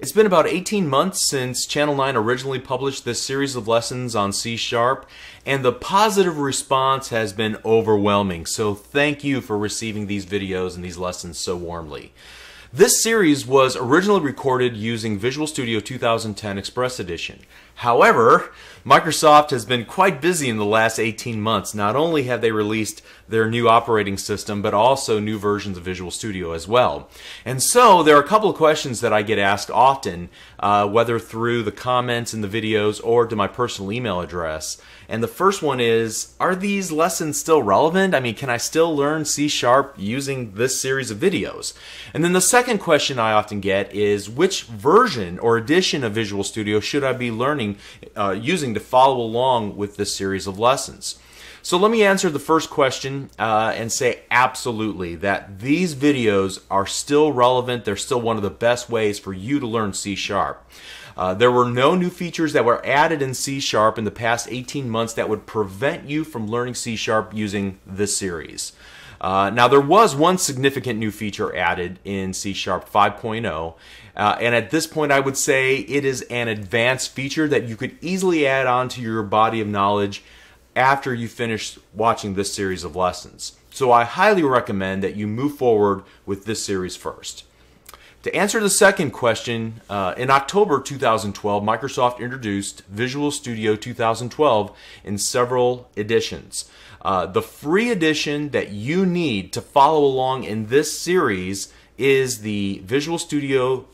It's been about 18 months since Channel 9 originally published this series of lessons on C#, and the positive response has been overwhelming. So thank you for receiving these videos and these lessons so warmly. This series was originally recorded using Visual Studio 2010 Express Edition. However, Microsoft has been quite busy in the last 18 months. Not only have they released their new operating system, but also new versions of Visual Studio as well. And so there are a couple of questions that I get asked often, whether through the comments in the videos or to my personal email address. And the first one is, are these lessons still relevant? I mean, can I still learn C# using this series of videos? And then the second question I often get is, which version or edition of Visual Studio should I be learning, using to follow along with this series of lessons? So let me answer the first question and say absolutely that these videos are still relevant. They're still one of the best ways for you to learn C#. There were no new features that were added in C# in the past 18 months that would prevent you from learning C# using this series. Now there was one significant new feature added in C# 5.0, and at this point I would say it is an advanced feature that you could easily add on to your body of knowledge after you finish watching this series of lessons. So I highly recommend that you move forward with this series first. To answer the second question, in October 2012, Microsoft introduced Visual Studio 2012 in several editions. The free edition that you need to follow along in this series is the Visual Studio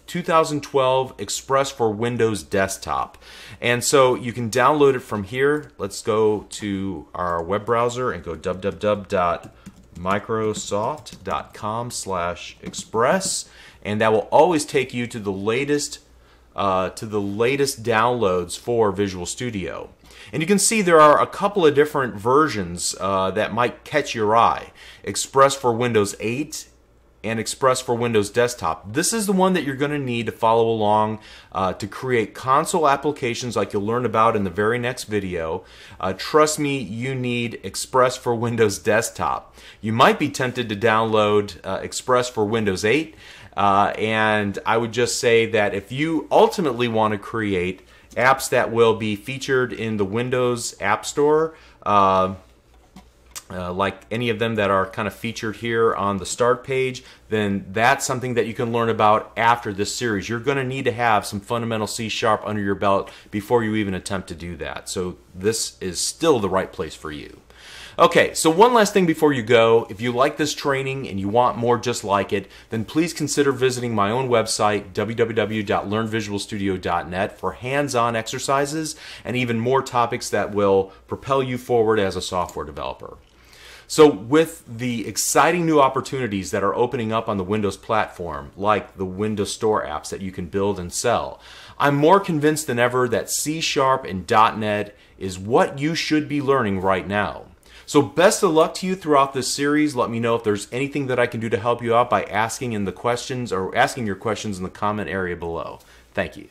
2012 Express for Windows Desktop. And so you can download it from here. Let's go to our web browser and go www.microsoft.com/express, and that will always take you to the latest downloads for Visual Studio. And you can see there are a couple of different versions that might catch your eye. Express for Windows 8 and Express for Windows Desktop. This is the one that you're going to need to follow along to create console applications like you'll learn about in the very next video. Trust me, you need Express for Windows Desktop. You might be tempted to download Express for Windows 8, and I would just say that if you ultimately want to create apps that will be featured in the Windows App Store, like any of them that are kind of featured here on the start page, then that's something that you can learn about after this series. You're going to need to have some fundamental C# under your belt before you even attempt to do that. So this is still the right place for you. Okay, so one last thing before you go. If you like this training and you want more just like it, then please consider visiting my own website, www.learnvisualstudio.net, for hands-on exercises and even more topics that will propel you forward as a software developer. So with the exciting new opportunities that are opening up on the Windows platform, like the Windows Store apps that you can build and sell, I'm more convinced than ever that C# and .NET is what you should be learning right now. So best of luck to you throughout this series. Let me know if there's anything that I can do to help you out by asking your questions in the comment area below. Thank you.